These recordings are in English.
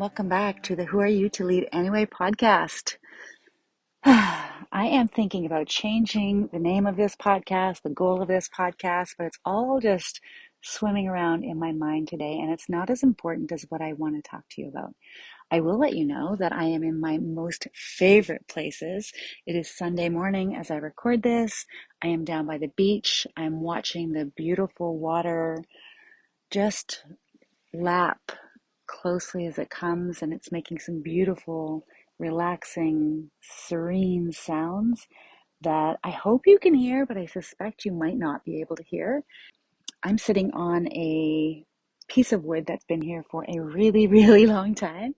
welcome back to the Who Are You to Lead Anyway podcast. I am thinking about changing the name of this podcast, the goal of this podcast, but it's all just swimming around in my mind today, and it's not as important as what I want to talk to you about. I will let you know that I am in my most favorite places. It is Sunday morning as I record this. I am down by the beach. I'm watching the beautiful water just lap closely as it comes, and it's making some beautiful, relaxing, serene sounds that I hope you can hear, but I suspect you might not be able to hear. I'm sitting on a piece of wood that's been here for a really, really long time.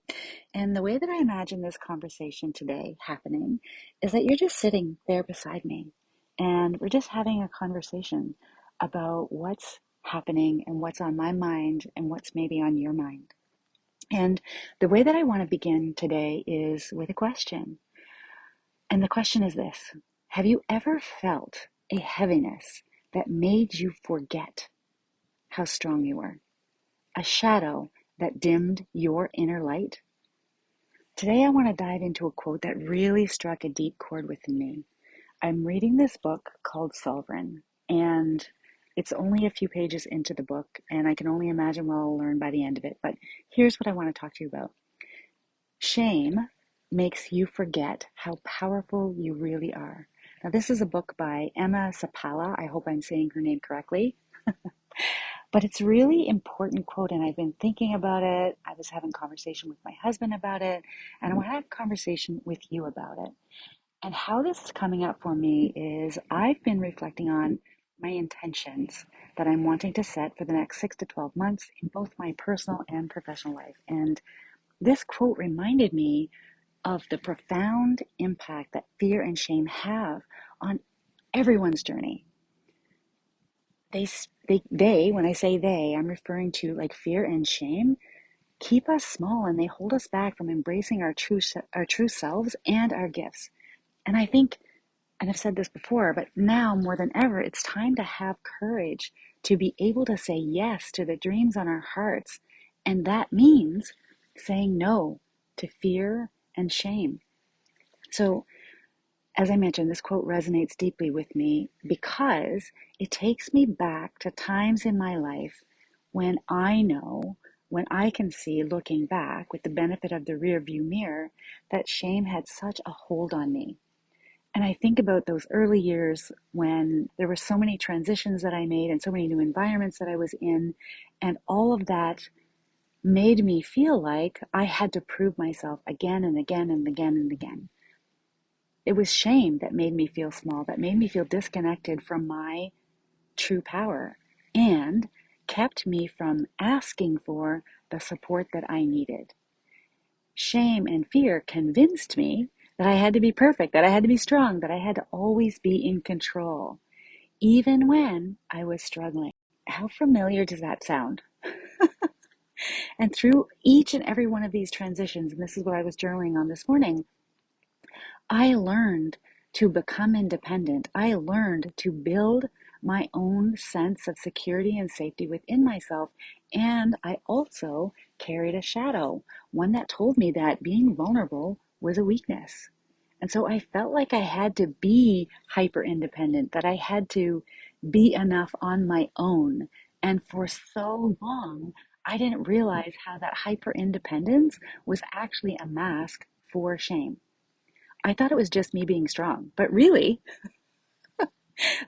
And the way that I imagine this conversation today happening is that you're just sitting there beside me and we're just having a conversation about what's happening and what's on my mind and what's maybe on your mind. And the way that I want to begin today is with a question. And the question is this: have you ever felt a heaviness that made you forget how strong you were? A shadow that dimmed your inner light? Today I want to dive into a quote that really struck a deep chord within me. I'm reading this book called Sovereign, and it's only a few pages into the book, and I can only imagine what I'll learn by the end of it. But here's what I want to talk to you about. Shame makes you forget how powerful you really are. Now, this is a book by Emma Seppala. I hope I'm saying her name correctly. But it's a really important quote, and I've been thinking about it. I was having a conversation with my husband about it, and I want to have a conversation with you about it. And how this is coming up for me is I've been reflecting on my intentions that I'm wanting to set for the next 6 to 12 months in both my personal and professional life. And this quote reminded me of the profound impact that fear and shame have on everyone's journey. When I say they, I'm referring to like fear and shame, keep us small, and they hold us back from embracing our true selves and our gifts. And I think, and I've said this before, but now more than ever, it's time to have courage to be able to say yes to the dreams on our hearts. And that means saying no to fear and shame. So, as I mentioned, this quote resonates deeply with me because it takes me back to times in my life when when I can see looking back with the benefit of the rear view mirror, that shame had such a hold on me. And I think about those early years when there were so many transitions that I made and so many new environments that I was in, and all of that made me feel like I had to prove myself again and again and again and again. It was shame that made me feel small, that made me feel disconnected from my true power, and kept me from asking for the support that I needed. Shame and fear convinced me that I had to be perfect, that I had to be strong, that I had to always be in control, even when I was struggling. How familiar does that sound? And through each and every one of these transitions, and this is what I was journaling on this morning, I learned to become independent. I learned to build my own sense of security and safety within myself. And I also carried a shadow, one that told me that being vulnerable was a weakness. And so I felt like I had to be hyper independent, that I had to be enough on my own. And for so long, I didn't realize how that hyper independence was actually a mask for shame. I thought it was just me being strong, but really,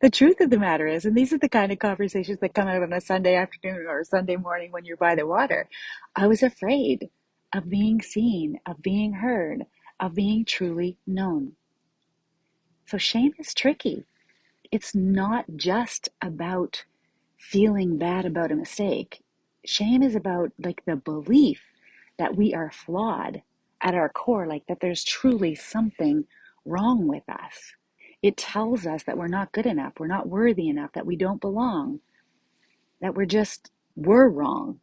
the truth of the matter is, and these are the kind of conversations that come out on a Sunday afternoon or a Sunday morning when you're by the water, I was afraid of being seen, of being heard, of being truly known. So shame is tricky. It's not just about feeling bad about a mistake. Shame is about like the belief that we are flawed at our core, like that there's truly something wrong with us. It tells us that we're not good enough, we're not worthy enough, that we don't belong, that we're wrong.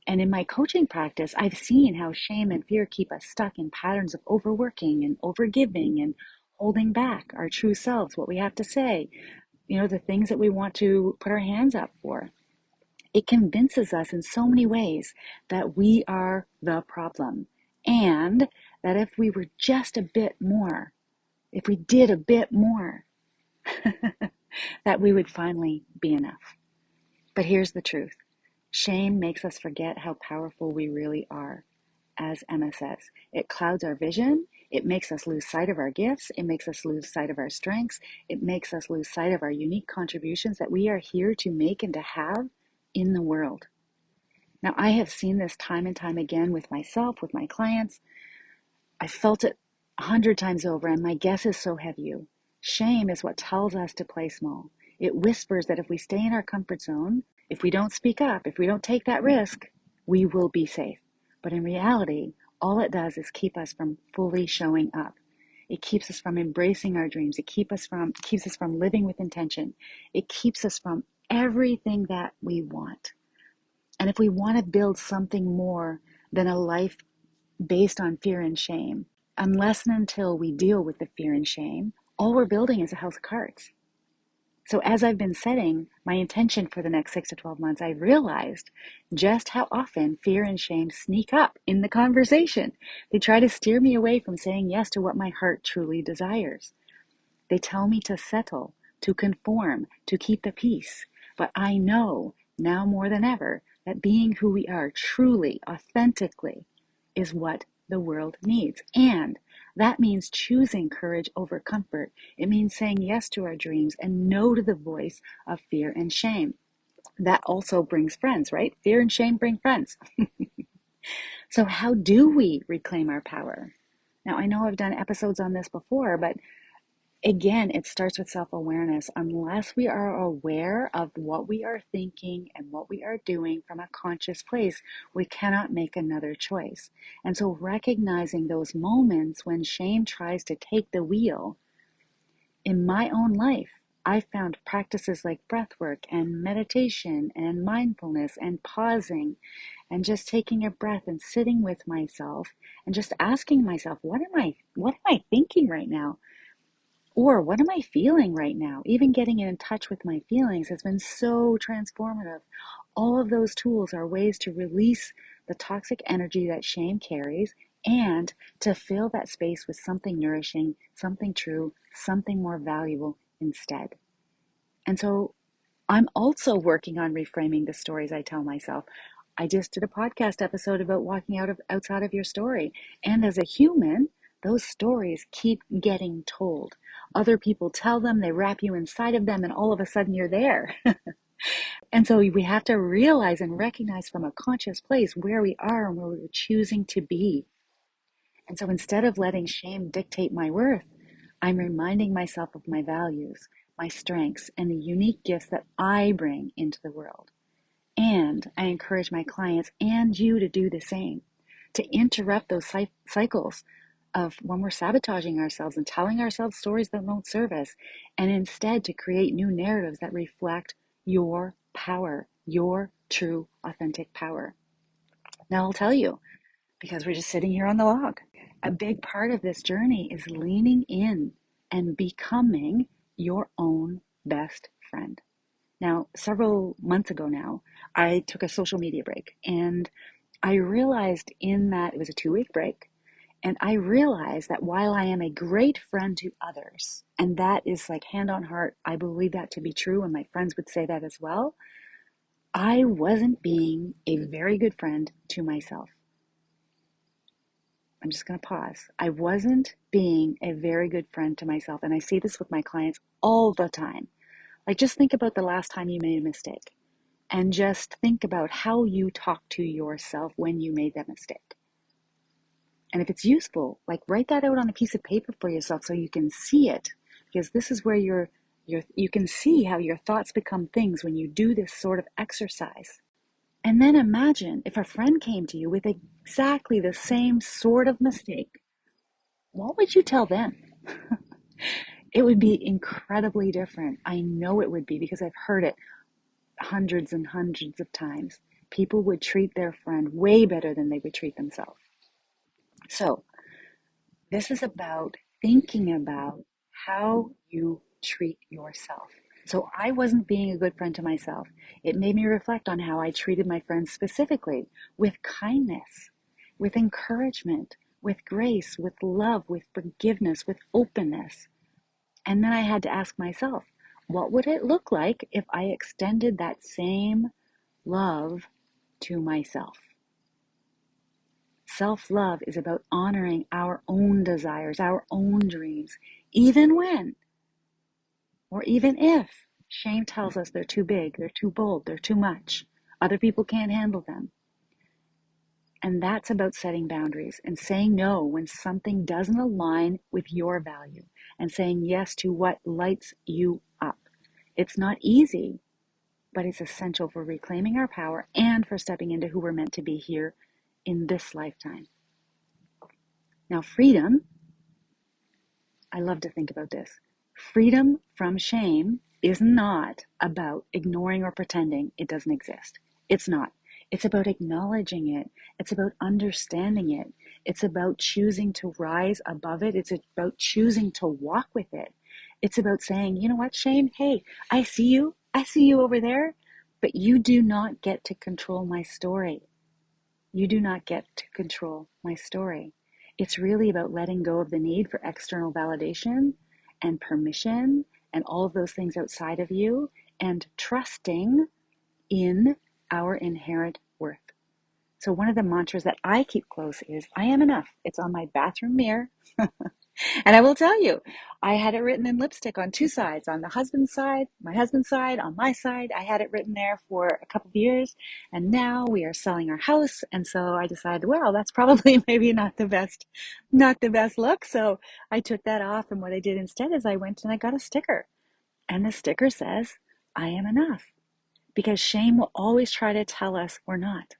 And in my coaching practice, I've seen how shame and fear keep us stuck in patterns of overworking and overgiving and holding back our true selves, what we have to say, the things that we want to put our hands up for. It convinces us in so many ways that we are the problem. And that if we were just a bit more, if we did a bit more, that we would finally be enough. But here's the truth. Shame makes us forget how powerful we really are. As Emma says, it clouds our vision. It makes us lose sight of our gifts. It makes us lose sight of our strengths. It makes us lose sight of our unique contributions that we are here to make and to have in the world. Now, I have seen this time and time again with myself, with my clients. I felt it 100 times over, and my guess is so have you. Shame is what tells us to play small. It whispers that if we stay in our comfort zone, if we don't speak up, if we don't take that risk, we will be safe. But in reality, all it does is keep us from fully showing up. It keeps us from embracing our dreams. It keeps us from living with intention. It keeps us from everything that we want. And if we want to build something more than a life based on fear and shame, unless and until we deal with the fear and shame, all we're building is a house of cards. So as I've been setting my intention for the next 6 to 12 months, I realized just how often fear and shame sneak up in the conversation. They try to steer me away from saying yes to what my heart truly desires. They tell me to settle, to conform, to keep the peace. But I know now more than ever that being who we are truly, authentically, is what the world needs. And that means choosing courage over comfort. It means saying yes to our dreams and no to the voice of fear and shame. That also brings friends, right? Fear and shame bring friends. So how do we reclaim our power? Now, I know I've done episodes on this before, but again, it starts with self-awareness. Unless we are aware of what we are thinking and what we are doing from a conscious place, we cannot make another choice. And so recognizing those moments when shame tries to take the wheel, in my own life, I found practices like breath work and meditation and mindfulness and pausing and just taking a breath and sitting with myself and just asking myself, what am I thinking right now? Or what am I feeling right now? Even getting in touch with my feelings has been so transformative. All of those tools are ways to release the toxic energy that shame carries and to fill that space with something nourishing, something true, something more valuable instead. And so I'm also working on reframing the stories I tell myself. I just did a podcast episode about walking outside of your story. And as a human, those stories keep getting told. Other people tell them, they wrap you inside of them, and all of a sudden you're there. And so we have to realize and recognize from a conscious place where we are and where we're choosing to be. And so instead of letting shame dictate my worth, I'm reminding myself of my values, my strengths, and the unique gifts that I bring into the world. And I encourage my clients and you to do the same, to interrupt those cycles of when we're sabotaging ourselves and telling ourselves stories that won't serve us, and instead to create new narratives that reflect your power, your true, authentic power. Now, I'll tell you, because we're just sitting here on the log, a big part of this journey is leaning in and becoming your own best friend. Now, several months ago now, I took a social media break, and I realized in that it was a 2-week break. And I realized that while I am a great friend to others, and that is like hand on heart, I believe that to be true, and my friends would say that as well, I wasn't being a very good friend to myself. I'm just going to pause. I wasn't being a very good friend to myself. And I see this with my clients all the time. Like, just think about the last time you made a mistake. And just think about how you talk to yourself when you made that mistake. And if it's useful, like, write that out on a piece of paper for yourself so you can see it. Because this is where you can see how your thoughts become things when you do this sort of exercise. And then imagine if a friend came to you with exactly the same sort of mistake. What would you tell them? It would be incredibly different. I know it would be, because I've heard it hundreds and hundreds of times. People would treat their friend way better than they would treat themselves. So this is about thinking about how you treat yourself. So I wasn't being a good friend to myself. It made me reflect on how I treated my friends, specifically with kindness. with encouragement, with grace, with love, with forgiveness, with openness. And then I had to ask myself, what would it look like if I extended that same love to myself? Self-love is about honoring our own desires, our own dreams, even when, or even if, shame tells us they're too big, they're too bold, they're too much. Other people can't handle them. And that's about setting boundaries and saying no when something doesn't align with your value and saying yes to what lights you up. It's not easy, but it's essential for reclaiming our power and for stepping into who we're meant to be here in this lifetime. Now, freedom, I love to think about this. Freedom from shame is not about ignoring or pretending it doesn't exist. It's not. It's about acknowledging it. It's about understanding it. It's about choosing to rise above it. It's about choosing to walk with it. It's about saying, you know what, shame? Hey, I see you. I see you over there, but you do not get to control my story. You do not get to control my story. It's really about letting go of the need for external validation and permission and all of those things outside of you and trusting in our inherent worth. So one of the mantras that I keep close is, I am enough. It's on my bathroom mirror. And I will tell you, I had it written in lipstick on two sides, on the husband's side, my husband's side, on my side. I had it written there for a couple of years, and now we are selling our house. And so I decided, well, that's probably maybe not the best look. So I took that off, and what I did instead is I went and I got a sticker. And the sticker says, I am enough. Because shame will always try to tell us we're not.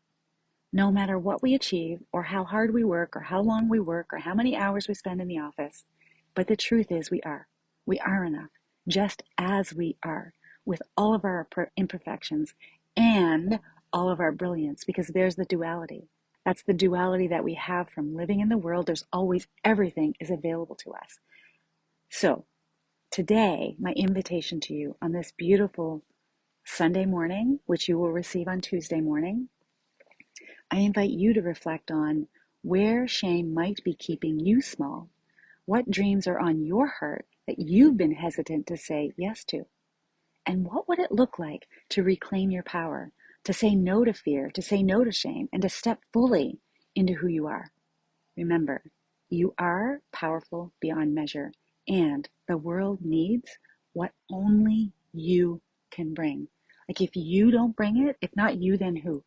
No matter what we achieve, or how hard we work, or how long we work, or how many hours we spend in the office. But the truth is we are. We are enough, just as we are, with all of our imperfections and all of our brilliance, because there's the duality. That's the duality that we have from living in the world. There's always everything is available to us. So today, my invitation to you on this beautiful Sunday morning, which you will receive on Tuesday morning, I invite you to reflect on where shame might be keeping you small. What dreams are on your heart that you've been hesitant to say yes to? And what would it look like to reclaim your power, to say no to fear, to say no to shame, and to step fully into who you are? Remember, you are powerful beyond measure, and the world needs what only you can bring. Like if you don't bring it, if not you, then who?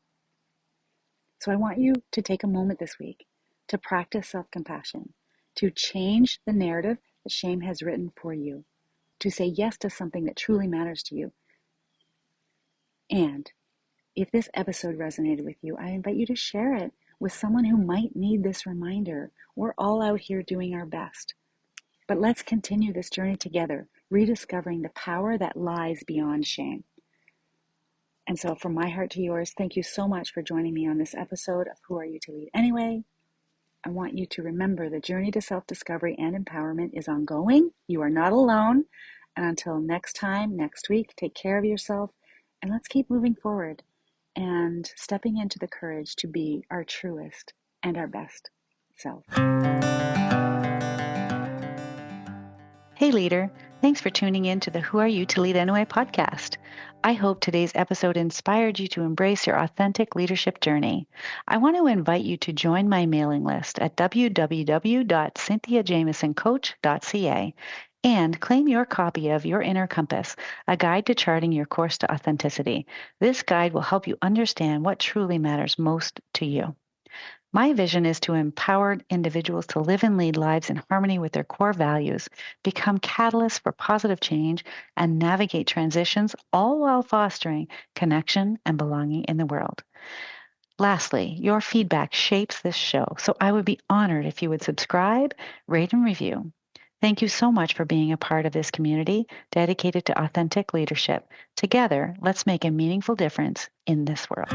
So I want you to take a moment this week to practice self-compassion, to change the narrative that shame has written for you, to say yes to something that truly matters to you. And if this episode resonated with you, I invite you to share it with someone who might need this reminder. We're all out here doing our best. But let's continue this journey together, rediscovering the power that lies beyond shame. And so from my heart to yours, thank you so much for joining me on this episode of Who Are You to Lead Anyway? I want you to remember the journey to self-discovery and empowerment is ongoing. You are not alone. And until next time, next week, take care of yourself and let's keep moving forward and stepping into the courage to be our truest and our best self. Hey, leader. Thanks for tuning in to the Who Are You to Lead Anyway podcast. I hope today's episode inspired you to embrace your authentic leadership journey. I want to invite you to join my mailing list at www.cynthiajamesoncoach.ca and claim your copy of Your Inner Compass, a guide to charting your course to authenticity. This guide will help you understand what truly matters most to you. My vision is to empower individuals to live and lead lives in harmony with their core values, become catalysts for positive change, and navigate transitions, all while fostering connection and belonging in the world. Lastly, your feedback shapes this show, so I would be honored if you would subscribe, rate, and review. Thank you so much for being a part of this community dedicated to authentic leadership. Together, let's make a meaningful difference in this world.